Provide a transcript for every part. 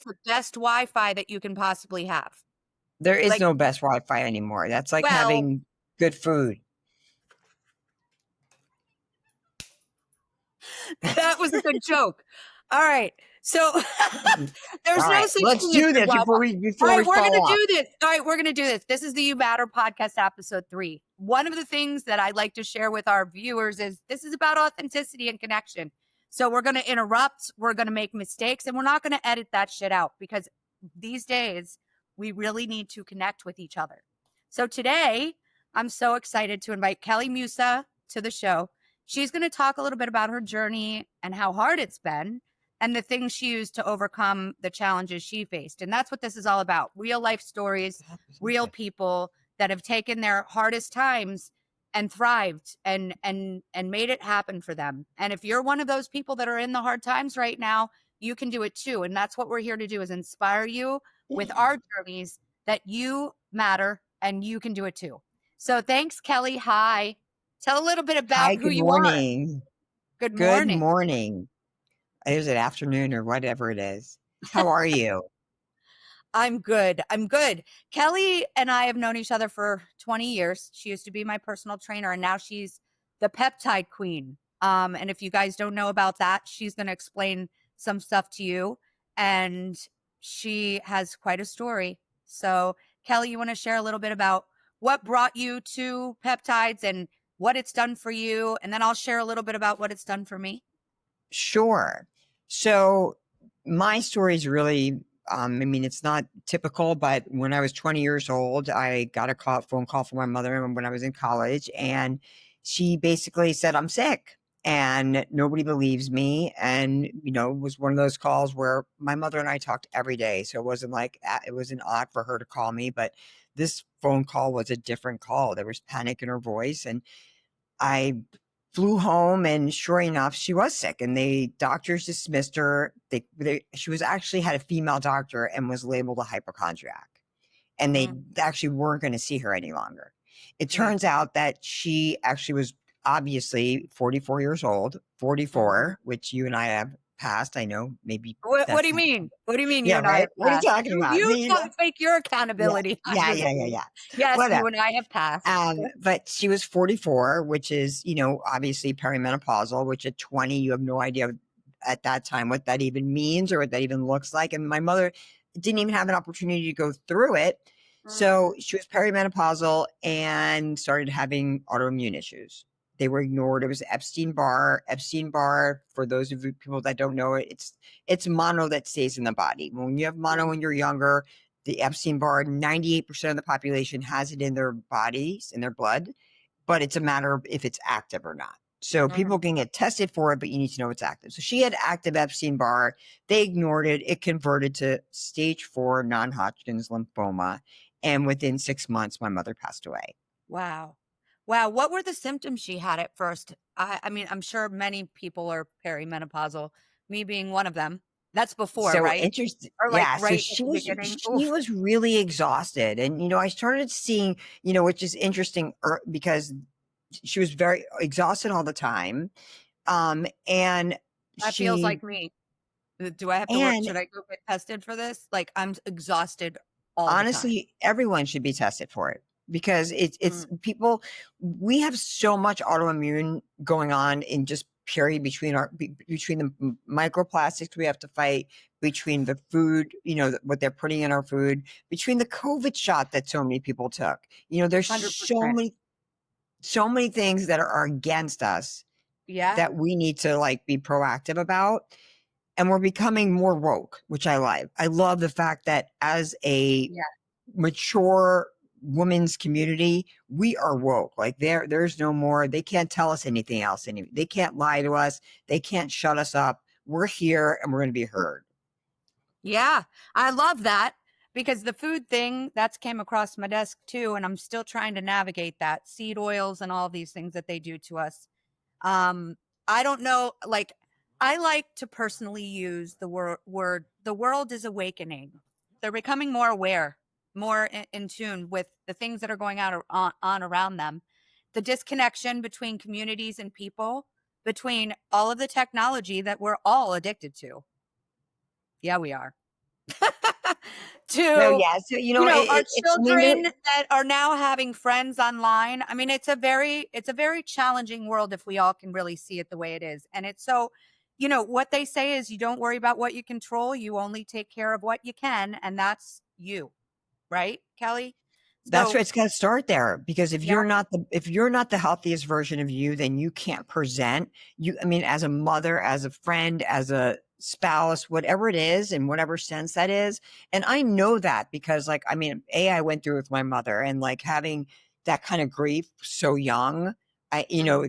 the best Wi-Fi that you can possibly have. There is Like, no best Wi-Fi anymore. That's like well, having good food. that was a good joke. All right. So there's All no right, such let's thing as do good this Wi-Fi. All before we right, we're fall gonna off. do this. All right, we're gonna do this. This is the You Matter podcast episode 3. One of the things that I like to share with our viewers is this is about authenticity and connection. So we're gonna interrupt, we're gonna make mistakes, and we're not gonna edit that shit out because these days we really need to connect with each other. So today I'm so excited to invite Kelli Musa to the show. She's going to talk a little bit about her journey and how hard it's been and the things she used to overcome the challenges she faced. And that's what this is all about. Real life stories, real people that have taken their hardest times and thrived and made it happen for them. And if you're one of those people that are in the hard times right now, you can do it too. And that's what we're here to do, is inspire you with our journeys that you matter and you can do it too. So thanks, Kelli. Hi. Tell a little bit Hi, about who good you are. morning. Good Good morning. morning. Is it afternoon or whatever it is? How are you? I'm good. I'm good. Kelli and I have known each other for 20 years. She used to be my personal trainer, and now she's the peptide queen. And if you guys don't know about that, she's going to explain some stuff to you. And she has quite a story. So, Kelli, you want to share a little bit about what brought you to peptides and what it's done for you? And then I'll share a little bit about what it's done for me. Sure. So my story is really, I mean, it's not typical, but when I was 20 years old, I got a phone call from my mother when I was in college, and she basically said, I'm sick. And nobody believes me. And, it was one of those calls where my mother and I talked every day. So it wasn't like, it wasn't odd for her to call me, but this phone call was a different call. There was panic in her voice. And I flew home, and sure enough, she was sick, and doctors dismissed her. She was actually had a female doctor and was labeled a hypochondriac, and they actually weren't going to see her any longer. It turns out that she actually was obviously 44 years old, 44, which you and I have passed. I know, maybe. What do you mean? What do you mean you Yeah, and I right. have What are you passed? talking about? You See, don't take your yeah, accountability yeah, out of yeah, yeah, me. yeah. Yes, Whatever. you and I have passed. But she was 44, which is, obviously perimenopausal, which at 20, you have no idea at that time what that even means or what that even looks like. And my mother didn't even have an opportunity to go through it. So she was perimenopausal and started having autoimmune issues. They were ignored. It was Epstein-Barr. Epstein-Barr, for those of you people that don't know it, it's mono that stays in the body. When you have mono when you're younger, the Epstein-Barr, 98% of the population has it in their bodies, in their blood, but it's a matter of if it's active or not. So people can get tested for it, but you need to know it's active. So she had active Epstein-Barr. They ignored it. It converted to stage 4 non-Hodgkin's lymphoma. And within 6 months, my mother passed away. Wow. Wow. What were the symptoms she had at first? I mean, I'm sure many people are perimenopausal, me being one of them. That's before, So right? interesting. Or like Yeah. So right at the beginning. she was really exhausted. And, I started seeing, which is interesting because she was very exhausted all the time. And That feels she, like me. Do I have to work? and Should I go get tested for this? Like, I'm exhausted all the time. honestly, everyone should be tested for it because it's people, we have so much autoimmune going on in just period between the microplastics we have to fight, between the food, what they're putting in our food, between the COVID shot that so many people took. There's 100%. so many things that are against us Yeah. that we need to like be proactive about. And we're becoming more woke, which I like. I love the fact that as a mature women's community, we are woke. Like there's no more, they can't tell us anything else. They can't lie to us. They can't shut us up. We're here and we're going to be heard. Yeah. I love that, because the food thing that's came across my desk too. And I'm still trying to navigate that, seed oils and all these things that they do to us. I don't know. Like, I like to personally use the word, the world is awakening. They're becoming more aware, more in tune with the things that are going on around them. The disconnection between communities and people, between all of the technology that we're all addicted to. Yeah, we are. No, to, yeah. So, our I mean, children that are now having friends online. I mean, it's a very challenging world if we all can really see it the way it is. And it's so, what they say is you don't worry about what you control, you only take care of what you can, and that's you, right, Kelly? that's So, where it's got to start there, because yeah, if you're not the healthiest version of you, then you can't present you. I mean, as a mother, as a friend, as a spouse, whatever it is, in whatever sense that is. And I know that because, like, I mean, I went through with my mother, and like having that kind of grief so young, mhm,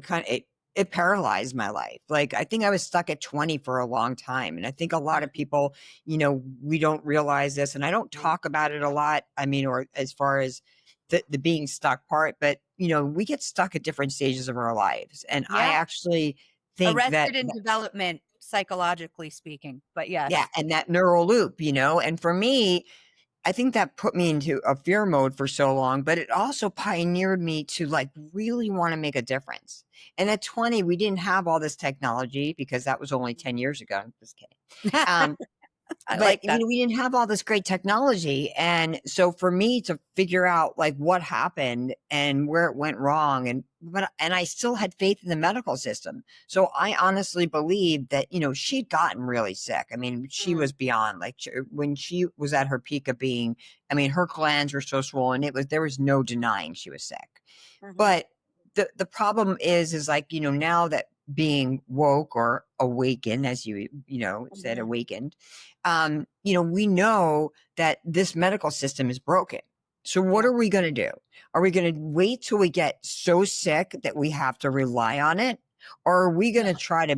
it paralyzed my life. Like, I think I was stuck at 20 for a long time. And I think a lot of people, we don't realize this, and I don't talk about it a lot. I mean, or as far as the being stuck part, but we get stuck at different stages of our lives. And I yeah, actually think that, arrested in development, psychologically speaking. But yeah, yes, and that neural loop, and for me, I think that put me into a fear mode for so long, but it also pioneered me to like really want to make a difference. And at 20, we didn't have all this technology because that was only 10 years ago. I'm just kidding. Um, I but like that. we didn't have all this great technology, and so for me to figure out like what happened and where it went wrong, and I still had faith in the medical system. So I honestly believe that she'd gotten really sick. I mean, she Mhm, was beyond, like, when she was at her peak of being, I mean, her glands were so swollen, there was no denying she was sick. mhm, But the problem is like, now that being woke or awakened, as you said, mhm. awakened, we know that this medical system is broken. So what Yeah, are we going to do? Are we going to wait till we get so sick that we have to rely on it? Or are we going to try to,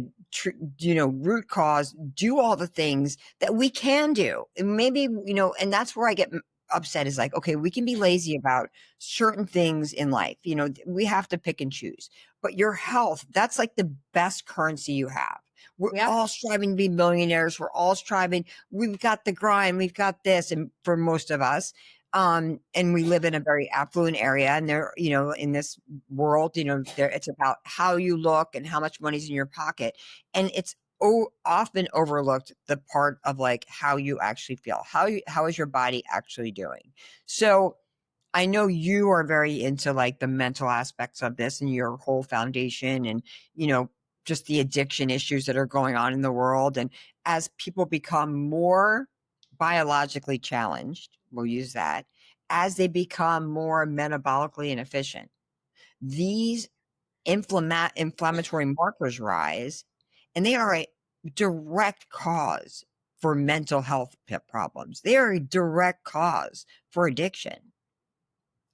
root cause, do all the things that we can do? And maybe, and that's where I get upset, is like, okay, we can be lazy about certain things in life. We have to pick and choose. But your health, that's like the best currency you have. We're yeah, all striving to be millionaires. We're all striving. We've got the grind. We've got this. And for most of us, and we live in a very affluent area, and there, in this world, it's about how you look and how much money's in your pocket. And it's often overlooked the part of like how you actually feel. How is your body actually doing? So I know you are very into like the mental aspects of this and your whole foundation, and, just the addiction issues that are going on in the world. And as people become more biologically challenged, we'll use that, as they become more metabolically inefficient, these inflammatory markers rise, and they are a direct cause for mental health problems. They are a direct cause for addiction.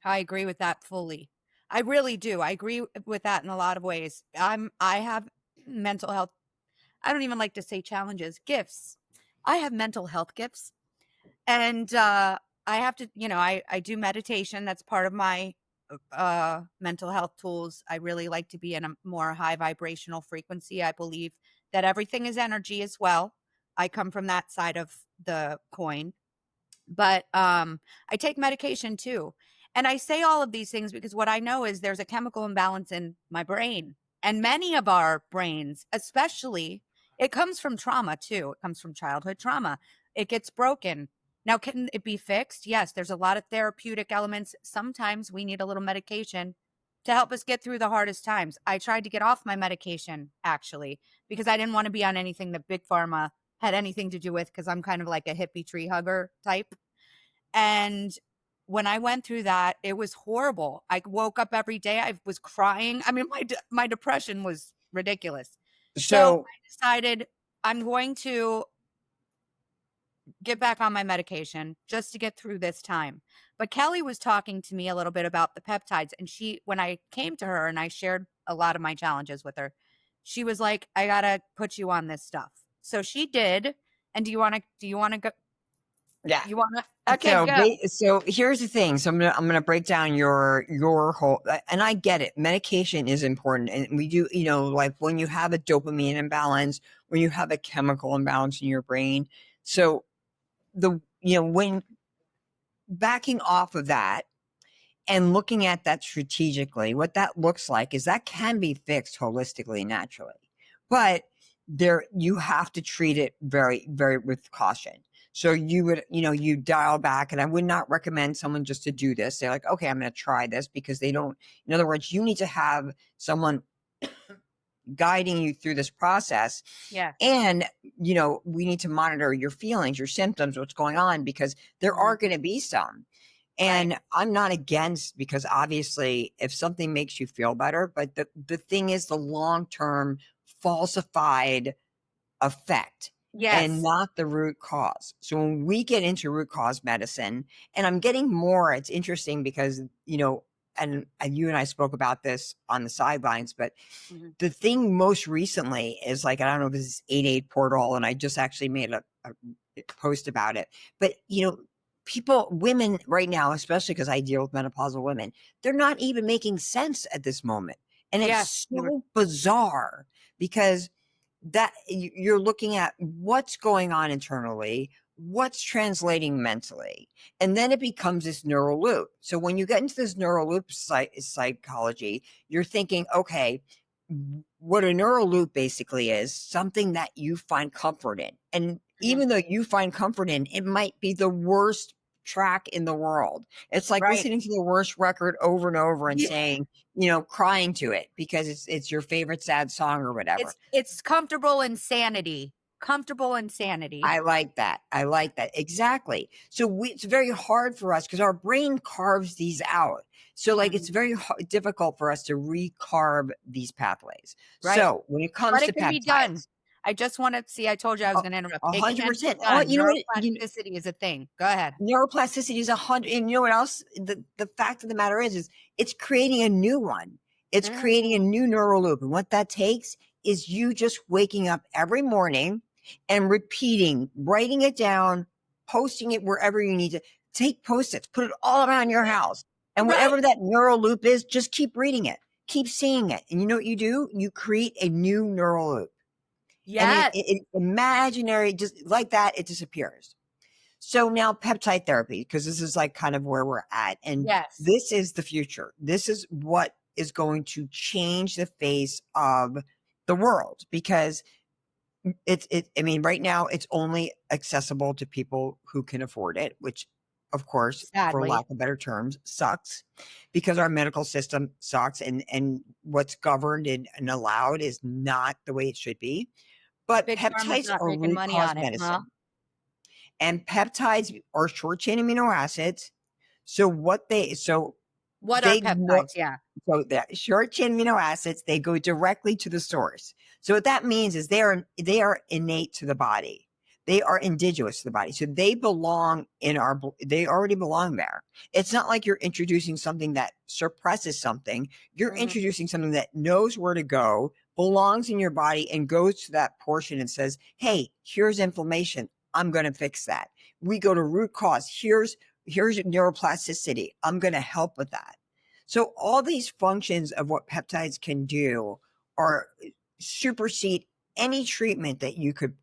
I agree with that fully. I really do. I agree with that in a lot of ways. I have mental health. I don't even like to say challenges, gifts. I have mental health gifts. And I have to, I do meditation. That's part of my mental health tools. I really like to be in a more high vibrational frequency. I believe that everything is energy as well. I come from that side of the coin. But I take medication too. And I say all of these things because what I know is there's a chemical imbalance in my brain. And many of our brains, especially, it comes from trauma too. It comes from childhood trauma. It gets broken. Now, can it be fixed? Yes, there's a lot of therapeutic elements. Sometimes we need a little medication to help us get through the hardest times. I tried to get off my medication actually because I didn't want to be on anything that Big Pharma had anything to do with, because I'm kind of like a hippie tree hugger type. And when I went through that, it was horrible. I woke up every day, I was crying. I mean, my depression was ridiculous. So So, I decided I'm going to get back on my medication just to get through this time. But Kelly was talking to me a little bit about the peptides, and when I came to her and I shared a lot of my challenges with her, she was like, "I gotta put you on this stuff." So she did. And do you want to go? yeah. You want to? Okay, go. So here's the thing. So I'm gonna break down your whole, and I get it. Medication is important, and we do, like when you have a dopamine imbalance, when you have a chemical imbalance in your brain. So when backing off of that and looking at that strategically, what that looks like is that can be fixed holistically, naturally, but you have to treat it very, very with caution. So you would, you dial back, and I would not recommend someone just to do this. They're like, okay, I'm going to try this, because they don't, in other words, you need to have someone guiding you through this process. Yeah. And, we need to monitor your feelings, your symptoms, what's going on, because there are going to be some. And I'm not against, because obviously if something makes you feel better, but the thing is the long-term falsified effect and Yes. not the root cause. So when we get into root cause medicine, and I'm getting more, it's interesting because, and you and I spoke about this on the sidelines, but the thing most recently is like, I don't know if this is 88 portal, and I just actually made a post about it, but women right now, especially because I deal with menopausal women, they're not even making sense at this moment. And Yes. it's so bizarre, because that you're looking at what's going on internally, what's translating mentally, and then it becomes this neural loop. So when you get into this neural loop psychology, you're thinking, okay, what a neural loop basically is something that you find comfort in. And even though you find comfort in, it might be the worst track in the world. It's like Right. listening to the worst record over and over and Yeah. saying, crying to it because it's your favorite sad song or whatever. It's comfortable insanity. Comfortable insanity. I like that. I like that. Exactly. So it's very hard for us because our brain carves these out. So like it's very difficult for us to recarve these pathways. Right. So when it comes But to it can be done. peptides, I just want to see, I told you I was going to interrupt. It can be 100%. Oh, done. you know what? Neuroplasticity is a thing. Go ahead. Neuroplasticity is 100. And you know what else? The fact of the matter is it's creating a new one. It's creating a new neural loop. And what that takes is you just waking up every morning and repeating, writing it down, posting it wherever you need to. Take Post-its, put it all around your house. And whatever that neural loop is, just keep reading it. Keep seeing it. And you know what you do? You create a new neural loop. Yes. And it imaginary, just like that, it disappears. So now peptide therapy, because this is like kind of where we're at. And this is the future. This is what is going to change the face of the world, because right now it's only accessible to people who can afford it, which of course, for lack of better terms, sucks, because our medical system sucks, and what's governed and allowed is not the way it should be. But Big Pharma's peptides not are making root money cause on it, medicine. huh? And peptides are short chain amino acids. So what are peptides? Yeah. So the short chain amino acids, they go directly to the source. So what that means is they are innate to the body. They are indigenous to the body. So they belong they already belong there. It's not like you're introducing something that suppresses something. You're introducing something that knows where to go, belongs in your body, and goes to that portion and says, hey, here's inflammation. I'm going to fix that. We go to root cause. Here's neuroplasticity. I'm going to help with that. So all these functions of what peptides can do are supersede any treatment that you could,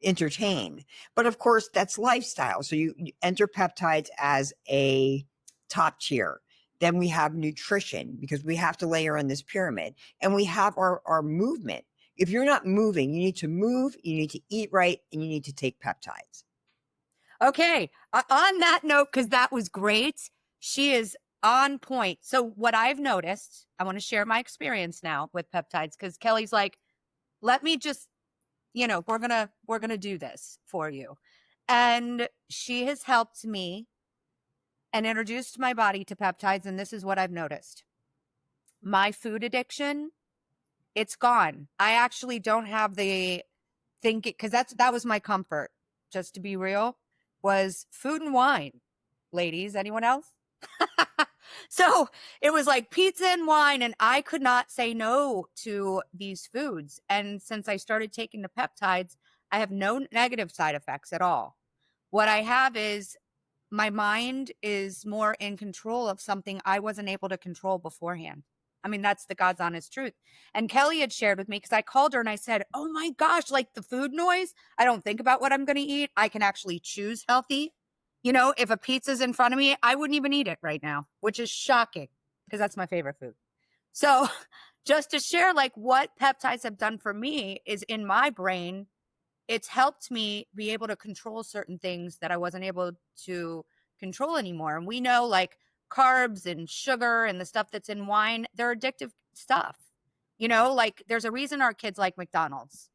entertain. But of course, that's lifestyle. So you enter peptides as a top tier. Then we have nutrition, because we have to layer in this pyramid, and we have our movement. If you're not moving, you need to move, you need to eat right, and you need to take peptides. Okay. On that note, because that was great, she is on point. So what I've noticed, I want to share my experience now with peptides, because Kelly's like, let me just, we're gonna do this for you. And she has helped me and introduced my body to peptides. And this is what I've noticed. My food addiction, it's gone. I actually don't have the thinking, because that was my comfort, just to be real, was food and wine. Ladies, anyone else? So it was like pizza and wine, and I could not say no to these foods. And since I started taking the peptides, I have no negative side effects at all. What I have is my mind is more in control of something I wasn't able to control beforehand. I mean, that's the God's honest truth. And Kelly had shared with me, because I called her and I said, oh my gosh, like the food noise, I don't think about what I'm going to eat. I can actually choose healthy. If a pizza's in front of me, I wouldn't even eat it right now, which is shocking, because that's my favorite food. So just to share, like, what peptides have done for me is, in my brain, it's helped me be able to control certain things that I wasn't able to control anymore. And we know like carbs and sugar and the stuff that's in wine, they're addictive stuff. Like there's a reason our kids like McDonald's.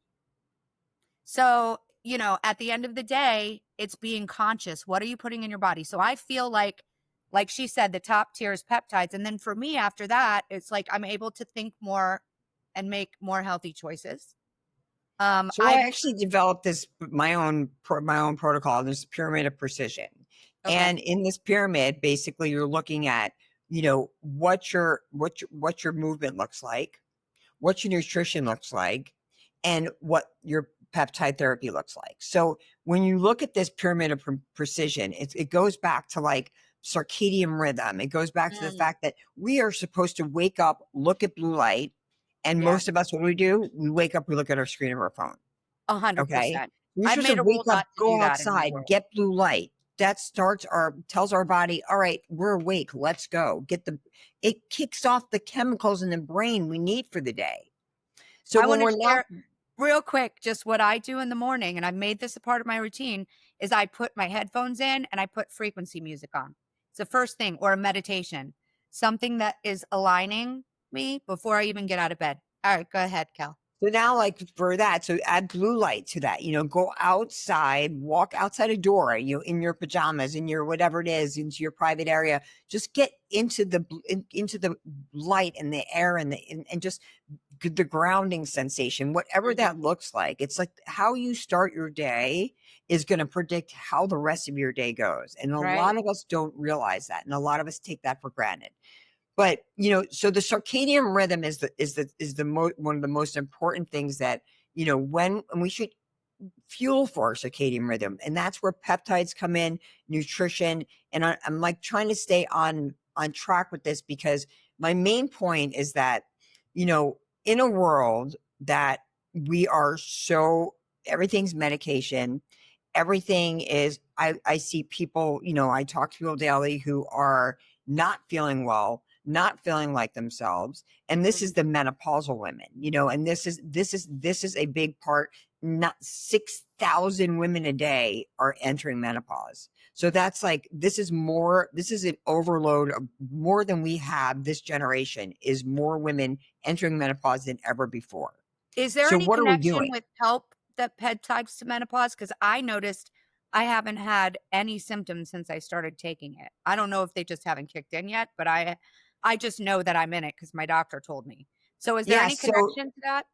So, at the end of the day, it's being conscious. What are you putting in your body? So I feel like she said, the top tier is peptides. And then for me, after that, it's like I'm able to think more and make more healthy choices. So I actually developed my own protocol, this pyramid of precision. Okay. And in this pyramid, basically you're looking at, what your movement looks like, what your nutrition looks like, and what your peptide therapy looks like. So when you look at this pyramid of precision, it goes back to like circadian rhythm. It goes back to the fact that we are supposed to wake up, look at blue light. And most of us, what do? We wake up, we look at our screen of our phone. 100%. Okay. We're I've supposed to made a wake rule up, not to do go that in my outside, world. get blue light. That tells our body, all right, we're awake. Let's go. It kicks off the chemicals in the brain we need for the day. So I when want we're to not, share real quick just what I do in the morning, and I've made this a part of my routine, is I put my headphones in and I put frequency music on. It's the first thing, or a meditation, something that is aligning me before I even get out of bed. All right, go ahead, Kel. so now like for that, so add blue light to that, go outside, walk outside a door, in your pajamas, in your whatever it is, into your private area, just get into the light and the air and just the grounding sensation, whatever that looks like. It's like how you start your day is going to predict how the rest of your day goes. And a lot of us don't realize that. And a lot of us take that for granted. But, so the circadian rhythm is one of the most important things that, when we should fuel for our circadian rhythm. And that's where peptides come in, nutrition. And I'm like trying to stay on track with this, because my main point is that, in a world that we are everything's medication, everything is, I see people, I talk to people daily who are not feeling well, not feeling like themselves. And this is the menopausal women, and this is a big part. Not 6,000 women a day are entering menopause. So that's like, this is an overload of more than we have. This generation is more women entering menopause than ever before. Is there So any what are we connection doing? with help that peptides to menopause? Because I noticed I haven't had any symptoms since I started taking it. I don't know if they just haven't kicked in yet, but I just know that I'm in it because my doctor told me. So is there any connection to that?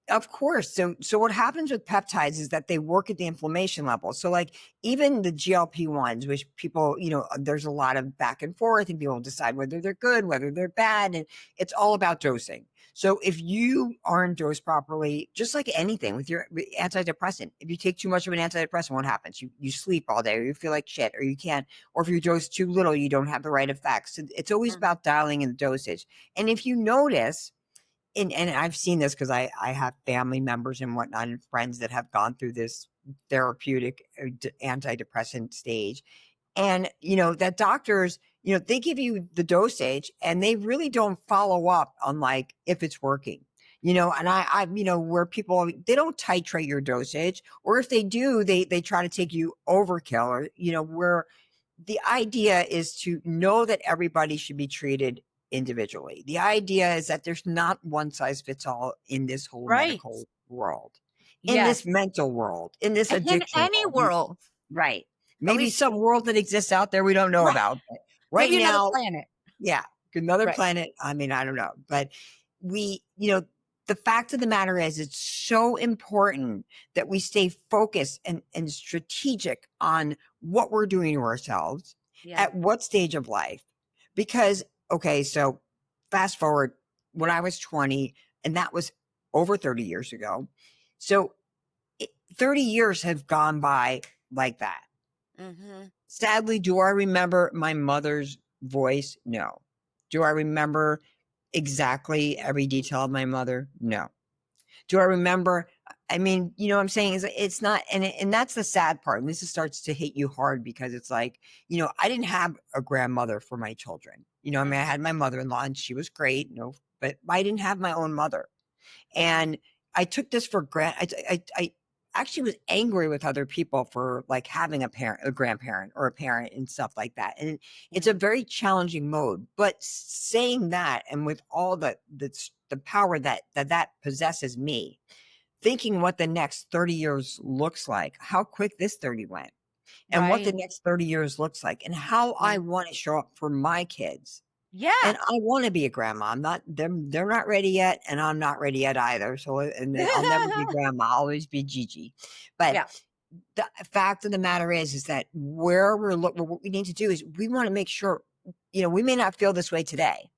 Of course. So what happens with peptides is that they work at the inflammation level. So like even the GLP-1s, which people, there's a lot of back and forth and people decide whether they're good, whether they're bad. And it's all about dosing. So if you aren't dosed properly, just like anything with your antidepressant, if you take too much of an antidepressant, what happens? You sleep all day, or you feel like shit, or you can't, or if you dose too little, you don't have the right effects. So it's always about dialing in the dosage. And if you notice, and I've seen this because I have family members and whatnot and friends that have gone through this therapeutic antidepressant stage. And, that doctors, they give you the dosage and they really don't follow up on like if it's working, and I where people, they don't titrate your dosage, or if they do, they try to take you overkill, or, where the idea is to know that everybody should be treated individually. The idea is that there's not one size fits all in this whole medical world, in this mental world, in this In addiction any world. world. Right. Maybe some world that exists out there we don't know about. But right Maybe now, another planet. yeah, another planet. I mean, I don't know. But the fact of the matter is, it's so important that we stay focused and strategic on what we're doing to ourselves at what stage of life. Because, okay, so fast forward when I was 20, and that was over 30 years ago. So 30 years have gone by like that. Sadly, do I remember my mother's voice? No. Do I remember exactly every detail of my mother? No. Do I remember? I mean, what I'm saying is it's not, and that's the sad part. And this starts to hit you hard because it's like, I didn't have a grandmother for my children. I mean, I had my mother-in-law and she was great, but I didn't have my own mother. And I took this for granted. actually was angry with other people for like having a parent, a grandparent or a parent and stuff like that. And it's a very challenging mode, but saying that, and with all the power that possesses me, thinking what the next 30 years looks like, how quick this 30 went, and what the Right. next 30 years looks like, and how I Yeah. want to show up for my kids. Yeah. And I want to be a grandma. I'm not them. They're not ready yet, and I'm not ready yet either. So, and then I'll never be grandma. I'll always be Gigi. But Yeah. the fact of the matter is that where what we need to do is we want to make sure, we may not feel this way today,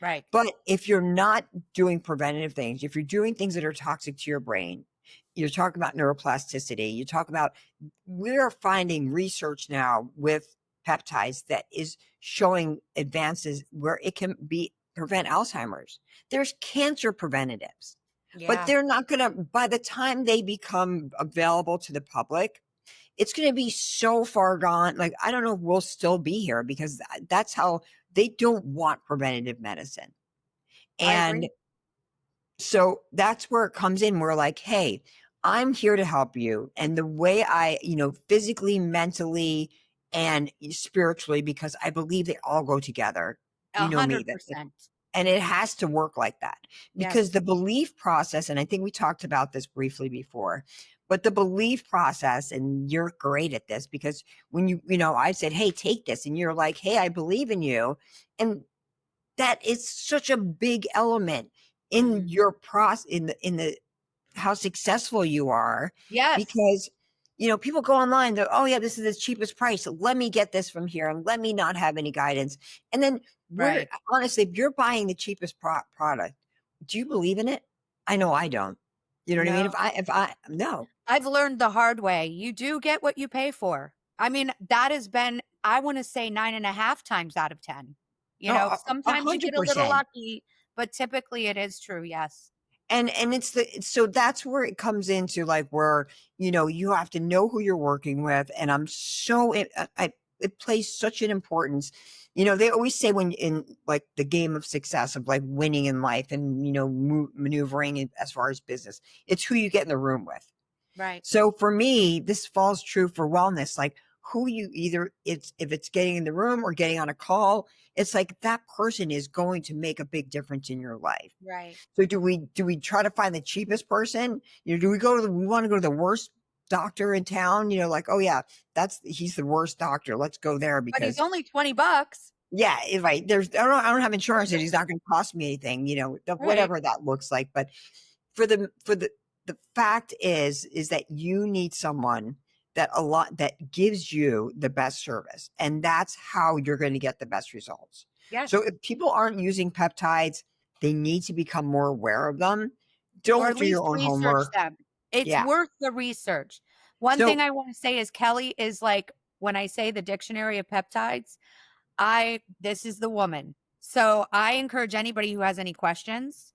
Right. but if you're not doing preventative things, if you're doing things that are toxic to your brain, you're talking about neuroplasticity, you talk about, we're finding research now with peptides that is showing advances where it can prevent Alzheimer's. There's cancer preventatives, but Yeah. they're not going to, by the time they become available to the public, it's going to be so far gone. Like, I don't know if we'll still be here, because that's how they don't want preventative medicine. I And agree. so that's where it comes in. We're like, hey, I'm here to help you. And the way I, physically, mentally, and spiritually, because I believe they all go together. A You know me, hundred that percent. and it has to work like that, because Yes. the belief process, and I think we talked about this briefly before, but the belief process, and you're great at this, because when I said, hey, take this, and you're like, hey, I believe in you. And that is such a big element in Mhm. your process, in the how successful you are, Yes. because people go online, they're, oh yeah, this is the cheapest price, so let me get this from here and let me not have any guidance. And then, where, Right. honestly, if you're buying the cheapest product, do you believe in it? I know I don't. You know what I mean? No. If I no. I've learned the hard way. You do get what you pay for. I mean, that has been, I want to say 9.5 times out of 10. Oh, a Sometimes you hundred get a little percent. lucky, but typically it is true. Yes. And so that's where it comes into, like, where you have to know who you're working with. And I'm so it plays such an importance. They always say, when in like the game of success, of like winning in life, and maneuvering as far as business, it's who you get in the room with. Right. So for me, this falls true for wellness. Like, who you either it's if it's getting in the room or getting on a call, it's like that person is going to make a big difference in your life. Right. So do we try to find the cheapest person? Do we want to go to the worst doctor in town? Like, oh yeah, he's the worst doctor. Let's go there But he's because, only $20. yeah, if I don't have insurance, and he's not going to cost me anything, Right. whatever that looks like. But for the fact is that you need someone that gives you the best service, and that's how you're going to get the best results. So Yes. if people aren't using peptides, they need to become more aware of them. Or Don't at do your least own research homework. them. It's Yeah. worth the research. One thing So I want to say is Kelly is like, when I say the dictionary of peptides, this is the woman. So I encourage anybody who has any questions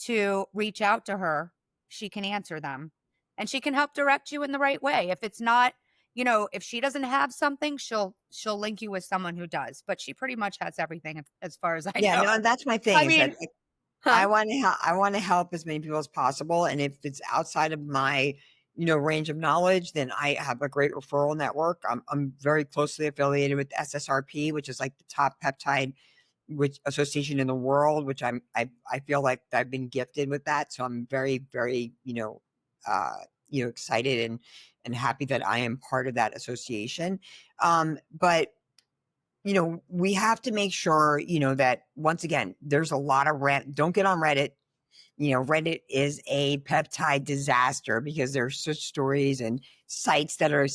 to reach out to her. She can answer them and she can help direct you in the right way. If it's not, if she doesn't have something, she'll link you with someone who does, but she pretty much has everything as far as I yeah, no, know. and that's my thing, I is that mean, huh? I want to help as many people as possible. And if it's outside of my, range of knowledge, then I have a great referral network. I'm very closely affiliated with SSRP, which is like the top peptide which association in the world, which I feel like I've been gifted with that. So I'm very, very, excited and happy that I am part of that association. But we have to make sure, that, once again, there's a lot of don't get on Reddit. Reddit is a peptide disaster, because there's such stories and sites that are,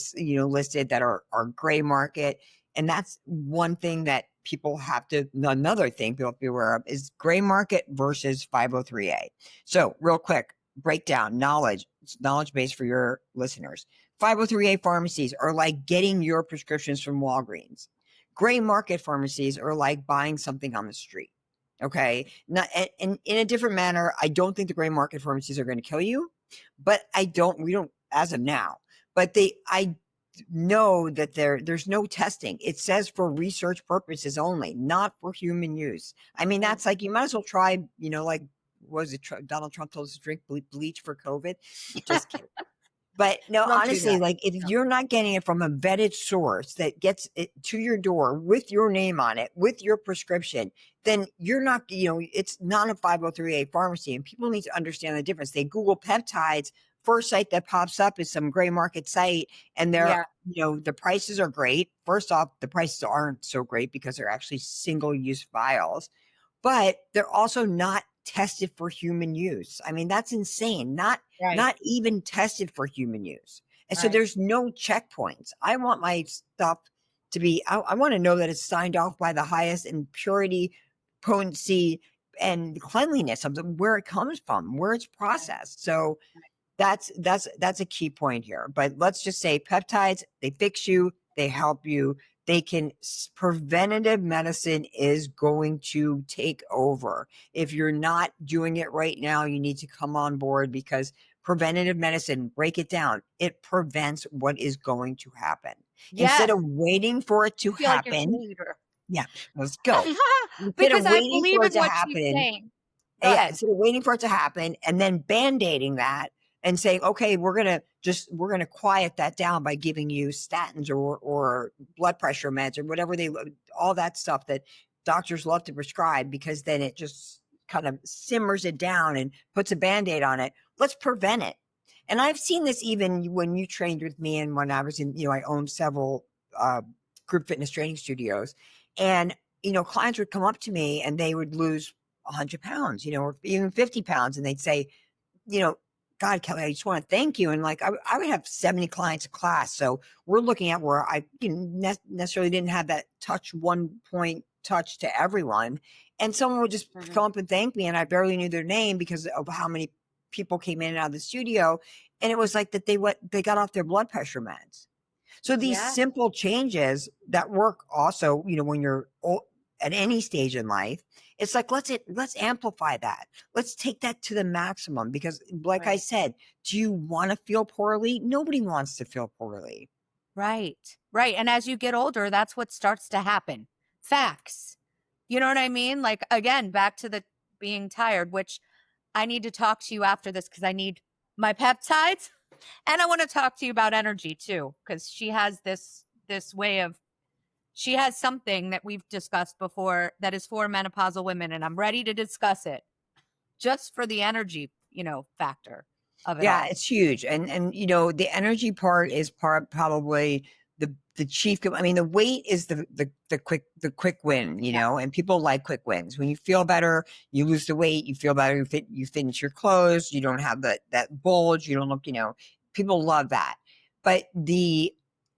listed, that are gray market. And that's one thing that people have to, another thing people have to be aware of, is gray market versus 503A. So real quick, breakdown, knowledge base for your listeners. 503A pharmacies are like getting your prescriptions from Walgreens. Gray market pharmacies are like buying something on the street. Okay. Not, and in a different manner, I don't think the gray market pharmacies are going to kill you, but we don't, as of now, but I know that there's no testing. It says for research purposes only, not for human use. I mean, Right. that's like, you might as well try, like, what was it? Donald Trump told us to drink bleach for COVID. Just kidding. But no, Don't do honestly, that. like if No. you're not getting it from a vetted source that gets it to your door with your name on it, with your prescription, then you're not, it's not a 503A pharmacy. And people need to understand the difference. They Google peptides, first site that pops up is some gray market site, and Yeah. the prices are great. First off, the prices aren't so great because they're actually single use vials, but they're also not tested for human use. I mean, that's insane. Right. Not even tested for human use. And so Right. there's no checkpoints. I want my stuff to be, I want to know that it's signed off by the highest in purity, potency, and cleanliness of where it comes from, where it's processed. So that's a key point here. But let's just say peptides, they fix you, they help you. Preventative medicine is going to take over. If you're not doing it right now, you need to come on board, because preventative medicine, break it down, it prevents what is going to happen. Instead Yes. of waiting for it to I feel like you're happen. killing her. Yeah, let's go. Instead of Because I waiting believe for it in to what she's happen, saying. Go yeah, ahead. instead of waiting for it to happen and then band-aiding that and saying, okay, we're gonna quiet that down by giving you statins or blood pressure meds or whatever all that stuff that doctors love to prescribe, because then it just kind of simmers it down and puts a band-aid on it. Let's prevent it. And I've seen this even when you trained with me, and when I was in, I owned several group fitness training studios, and clients would come up to me and they would lose 100 pounds, or even 50 pounds. And they'd say, you know, God, Kelly, I just want to thank you. And like, I would have 70 clients a class. So we're looking at where I necessarily didn't have that one point touch to everyone. And someone would just come up and thank me. And I barely knew their name because of how many people came in and out of the studio. And it was like that they got off their blood pressure meds. So these Yeah. simple changes that work also, when you're at any stage in life, it's like, let's amplify that. Let's take that to the maximum, because like I Right. said, do you want to feel poorly? Nobody wants to feel poorly. Right. Right. And as you get older, that's what starts to happen. Facts. You know what I mean? Like, again, back to the being tired, which I need to talk to you after this because I need my peptides. And I want to talk to you about energy too, because she has this way of, she has something that we've discussed before that is for menopausal women, and I'm ready to discuss it just for the energy, factor of it Yeah, all. it's huge. And the energy part is probably the chief. I mean, the weight is the quick win, Yeah. and people like quick wins. When you feel better, you lose the weight, you feel better, you finish your clothes, you don't have that bulge, you don't look, people love that. But the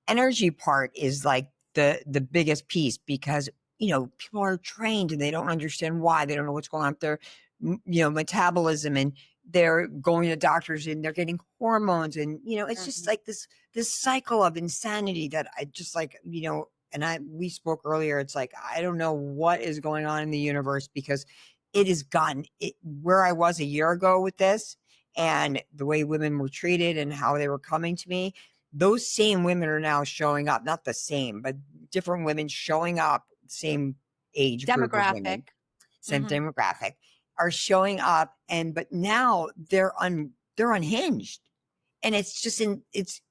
energy part is like the biggest piece, because people are trained and they don't understand why. They don't know what's going on with their metabolism, and they're going to doctors and they're getting hormones, and it's just like this cycle of insanity that I just like, we spoke earlier, it's like I don't know what is going on in the universe, because it has gotten where I was a year ago with this, and the way women were treated and how they were coming to me. Those same women are now showing up, not the same, but different women showing up, same age group of Demographic. women, same demographic, are showing up, but now they're unhinged. And it's just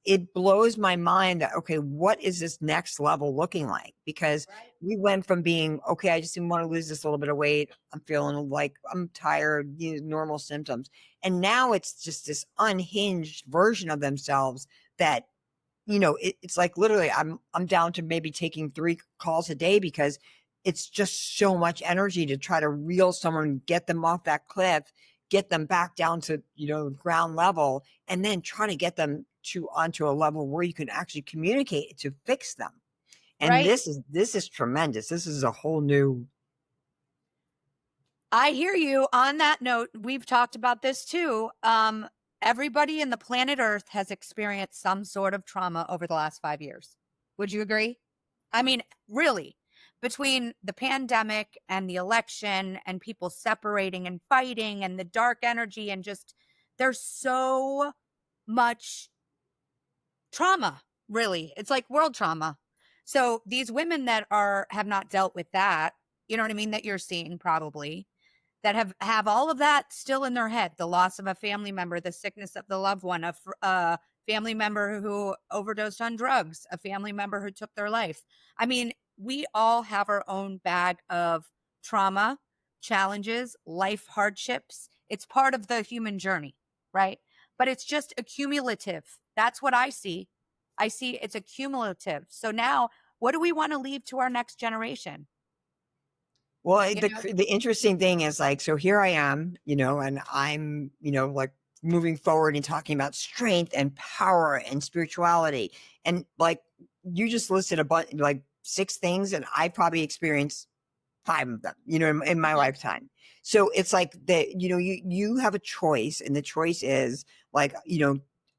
it blows my mind that, okay, what is this next level looking like? Because we went from being, okay, I just didn't want to lose this little bit of weight, I'm feeling like I'm tired, normal symptoms. And now it's just this unhinged version of themselves that, it's like literally I'm down to maybe taking 3 calls a day, because it's just so much energy to try to reel someone, get them off that cliff, get them back down to, ground level, and then try to get them onto a level where you can actually communicate to fix them. And Right. this is tremendous. This is a whole new. I hear you. On that note, we've talked about this too. Everybody in the planet Earth has experienced some sort of trauma over the last 5 years. Would you agree? I mean, really, between the pandemic and the election and people separating and fighting and the dark energy, and just there's so much trauma, really. It's like world trauma. So these women that have not dealt with that, you know what I mean, that you're seeing probably, that have all of that still in their head, the loss of a family member, the sickness of the loved one, family member who overdosed on drugs, a family member who took their life. I mean, we all have our own bag of trauma, challenges, life hardships. It's part of the human journey, right? But it's just accumulative. That's what I see. I see it's accumulative. So now, what do we want to leave to our next generation? Well, You know? the interesting thing is like, so here I am, and I'm, like moving forward and talking about strength and power and spirituality. And like, you just listed a bunch, like 6 things, and I probably experienced 5 of them, in my Mhm. lifetime. So it's like that, you have a choice, and the choice is like,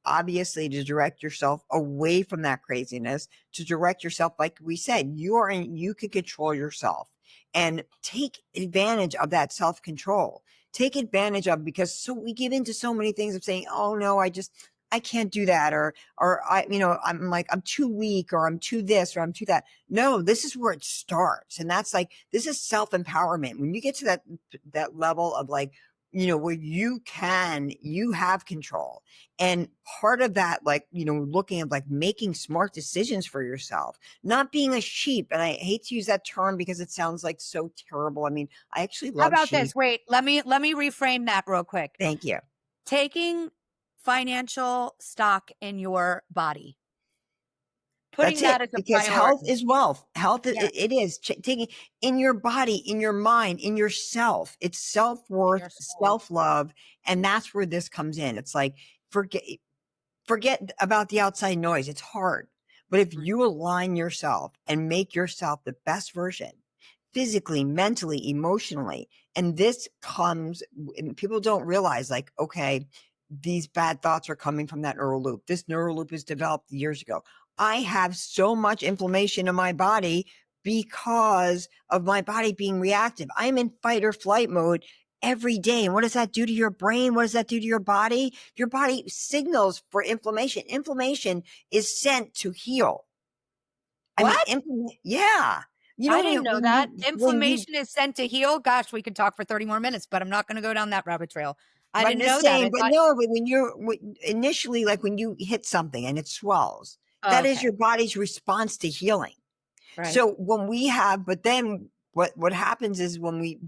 obviously to direct yourself away from that craziness, to direct yourself, like we said, you can control yourself and take advantage of that self-control. Take advantage of, because so we give into so many things of saying, oh no, I can't do that, or I'm like, I'm too weak, or I'm too this, or I'm too that. No, this is where it starts. And that's like, this is self-empowerment. When you get to that level of like, where you have control. And part of that, like, looking at like making smart decisions for yourself, not being a sheep. And I hate to use that term because it sounds like so terrible. I mean, I actually How love about this? sheep. Wait, let me reframe that real quick. Thank you. Taking financial stock in your body, putting That's it, that as a because health priority. is wealth. Health, Yes, it is taking in your body, in your mind, in yourself. It's in self-worth, your soul. self-love. And that's where this comes in. It's like, forget about the outside noise. It's hard. But if Mm. you align yourself and make yourself the best version, physically, mentally, emotionally, and this comes, and people don't realize, like, okay, these bad thoughts are coming from that neural loop. This neural loop is developed years ago. I have so much inflammation in my body because of my body being reactive. I'm in fight or flight mode every day. And what does that do to your brain? What does that do to your body? Your body signals for inflammation. Inflammation is sent to heal. I mean, What? yeah. I didn't know that. When you, Inflammation is sent to heal. Gosh, we could talk for 30 more minutes, but I'm not going to go down that rabbit trail. I but I'm didn't just know that. I saying, but thought, no, but initially, like when you hit something and it swells, oh, that is okay, your body's response to healing. right. So when we have, but then what happens is when we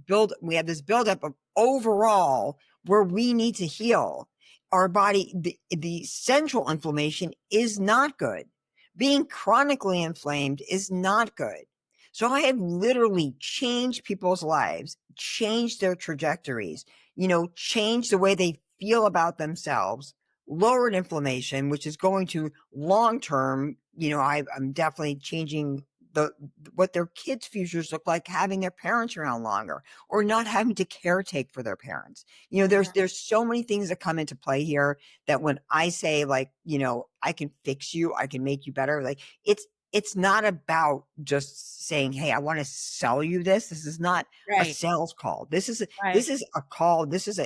have this buildup of overall where we need to heal our body. The central inflammation is not good. Being chronically inflamed is not good. So I have literally changed people's lives, changed their trajectories, changed the way they feel about themselves, lowered inflammation, which is going to long term, I'm definitely changing the what their kids' futures look like, having their parents around longer, or not having to caretake for their parents. Mhm. There's so many things that come into play here, that when I say, like, I can fix you, I can make you better, like, it's not about just saying, hey, I want to sell you this. This is not a Right, sales call. right. This is a call. This is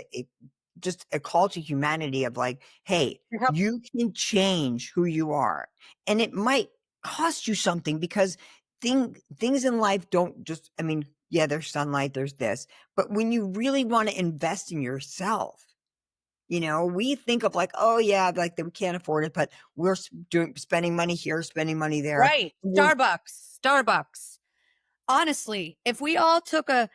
just a call to humanity of like, hey, To help. you can change who you are. And it might cost you something, because things in life don't just, I mean, yeah, there's sunlight, there's this, but when you really want to invest in yourself, we think of like, oh yeah, like that we can't afford it, but we're spending money here, spending money there. Right. Starbucks. Honestly, if we all took a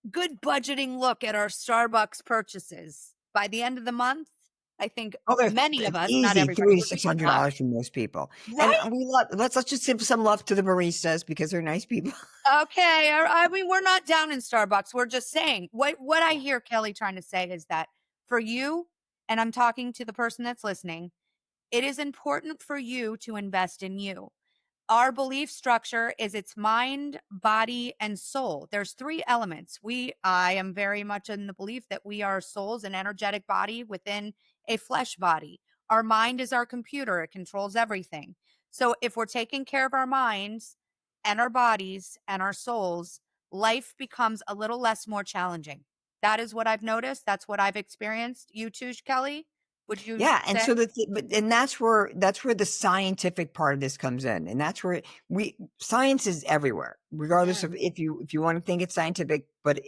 good budgeting look at our Starbucks purchases by the end of the month, I think Oh, many of it's us, not easy, everybody, three would six be hundred stuck. dollars for most people. And Right? let's just give some love to the baristas, because they're nice people. Okay. I mean, we're not down in Starbucks. We're just saying what I hear Kelly trying to say is that for you, and I'm talking to the person that's listening, it is important for you to invest in you. Our belief structure is its mind, body, and soul. There's 3 elements. I am very much in the belief that we are souls, an energetic body within a flesh body. Our mind is our computer. It controls everything. So if we're taking care of our minds and our bodies and our souls, life becomes a little less more challenging. That is what I've noticed. That's what I've experienced. You too, Kelly? Would you Yeah, and say? so and that's where the scientific part of this comes in, and that's where science is everywhere, regardless Mm, of if you want to think it's scientific, but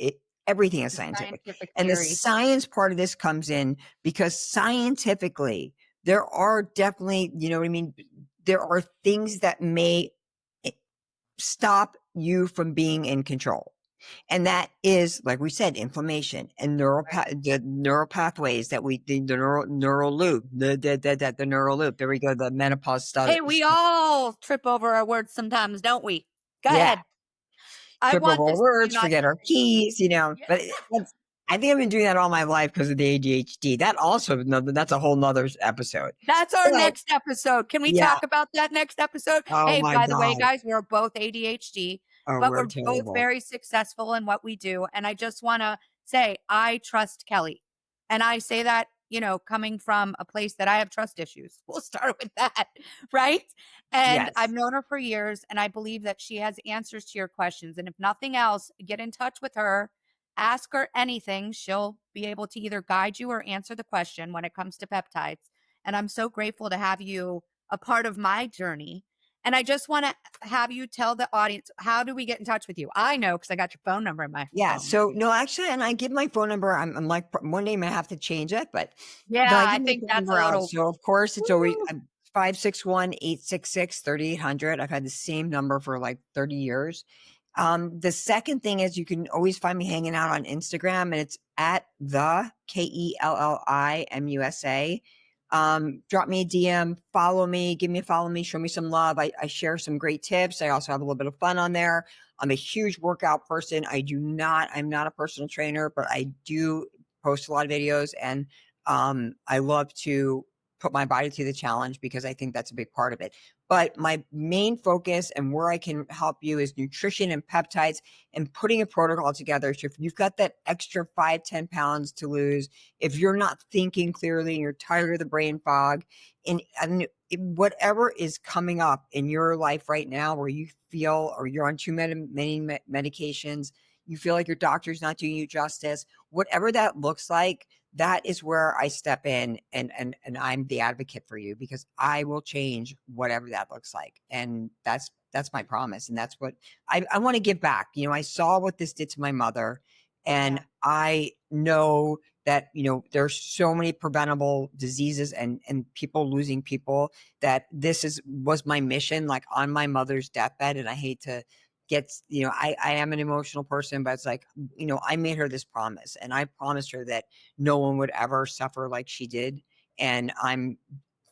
everything is the scientific, scientific and the theory. science part of this comes in because scientifically, there are definitely, you know what I mean? There are things that may eh, stop you from being in control. And that is, like we said, inflammation and Right. the neural pathways that the neural loop, the neural loop. There we go. The menopause stuff. Hey, we all trip over our words sometimes, don't we? Go Yeah. ahead. I Trip over want our this to be words, not forget our keys, yeah. but I think I've been doing that all my life because of the ADHD. That also, that's a whole nother episode. That's our But next episode. Can we yeah. talk about that next episode? Oh Hey, my by the way, God. guys, we're both ADHD, Oh, but we're we're both terrible. very successful in what we do. And I just want to say, I trust Kelly. And I say that, coming from a place that I have trust issues. We'll start with that, right? And I've Yes. known her for years, and I believe that she has answers to your questions. And if nothing else, get in touch with her, ask her anything. She'll be able to either guide you or answer the question when it comes to peptides. And I'm so grateful to have you a part of my journey. And I just want to have you tell the audience, how do we get in touch with you? I know because I got your phone number in my Yeah. phone. So no, actually, and I give my phone number. I'm like, one day I may have to change it, but Yeah, I I give my think phone that's number a out. little So of course it's always woo. 561-866-3800. I've had the same number for like 30 years. The second thing is you can always find me hanging out on Instagram, and it's at the KELLIMUSA. Drop me a DM, follow me, give me a follow me, show me some love. I share some great tips. I also have a little bit of fun on there. I'm a huge workout person. I'm not a personal trainer, but I do post a lot of videos, and I love to put my body to the challenge because I think that's a big part of it. But my main focus and where I can help you is nutrition and peptides and putting a protocol together. So if you've got that extra 5-10 pounds to lose, if you're not thinking clearly and you're tired of the brain fog, and whatever is coming up in your life right now where you feel, or you're on too many medications, you feel like your doctor's not doing you justice, whatever that looks like, that is where I step in, and I'm the advocate for you because I will change whatever that looks like. And that's my promise. And that's what I want to give back. I saw what this did to my mother, and Yeah. I know that, there's so many preventable diseases and people losing people, that was my mission, like on my mother's deathbed. And I hate to I am an emotional person, but it's like, I made her this promise, and I promised her that no one would ever suffer like she did. And I'm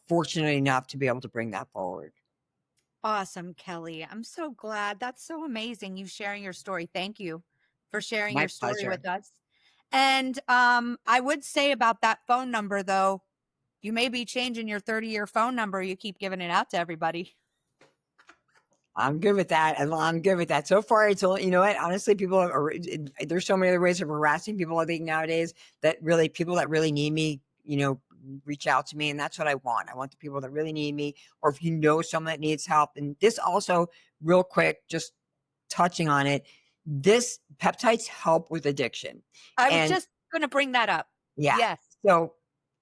fortunate enough to be able to bring that forward. Awesome, Kelly. I'm so glad. That's so amazing. You sharing your story. Thank you for sharing My your story pleasure. with us. And I would say about that phone number, though, you may be changing your 30-year phone number. You keep giving it out to everybody. I'm good with that. And I'm good with that. So far, it's only, you know what? Honestly, there's so many other ways of harassing people, I think, nowadays, that really, people that really need me, reach out to me. And that's what I want. I want the people that really need me, or if you know someone that needs help. And this also, real quick, just touching on it, this peptides help with addiction. I was And just going to bring that up. yeah. Yes. So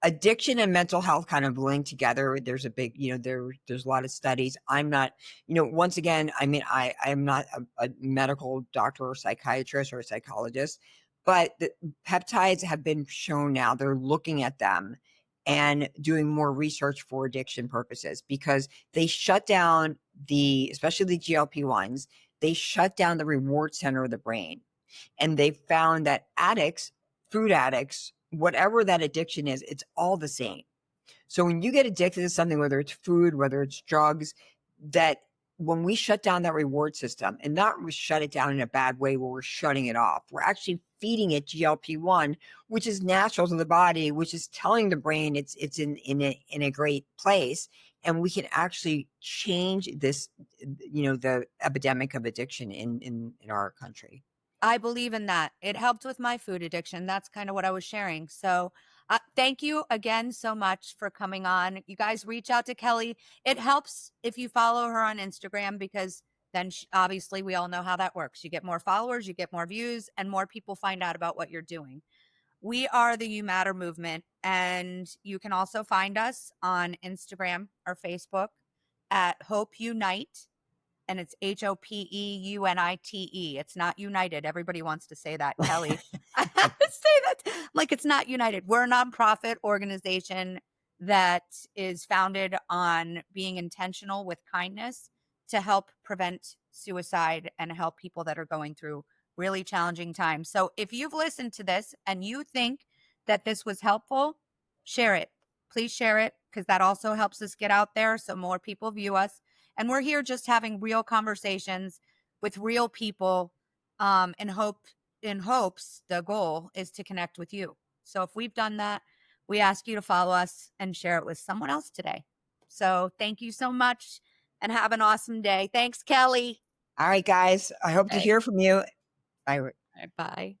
addiction and mental health kind of linked together. There's a big, there's a lot of studies. I'm not, once again, I mean, I'm not a medical doctor or psychiatrist or a psychologist, but the peptides have been shown now. They're looking at them and doing more research for addiction purposes, because they shut down especially the GLP-1s, they shut down the reward center of the brain. And they found that food addicts, whatever that addiction is, it's all the same. So when you get addicted to something, whether it's food, whether it's drugs, that when we shut down that reward system, and not shut it down in a bad way where we're shutting it off, we're actually feeding it GLP-1, which is natural to the body, which is telling the brain it's in a great place. And we can actually change this, the epidemic of addiction in our country. I believe in that. It helped with my food addiction. That's kind of what I was sharing. So, thank you again so much for coming on. You guys reach out to Kelly. It helps if you follow her on Instagram, because then obviously we all know how that works. You get more followers, you get more views, and more people find out about what you're doing. We are the You Matter movement, and you can also find us on Instagram or Facebook at Hope Unite, and it's HOPEUNITE. It's not United. Everybody wants to say that, Kelly. I have to say that like it's not United. We're a nonprofit organization that is founded on being intentional with kindness to help prevent suicide and help people that are going through really challenging times. So if you've listened to this and you think that this was helpful, share it. Please share it, because that also helps us get out there so more people view us. And we're here just having real conversations with real people, in hopes the goal is to connect with you. So if we've done that, we ask you to follow us and share it with someone else today. So thank you so much and have an awesome day. Thanks, Kelli. All right, guys. I hope to Okay. hear from you. Bye. Bye.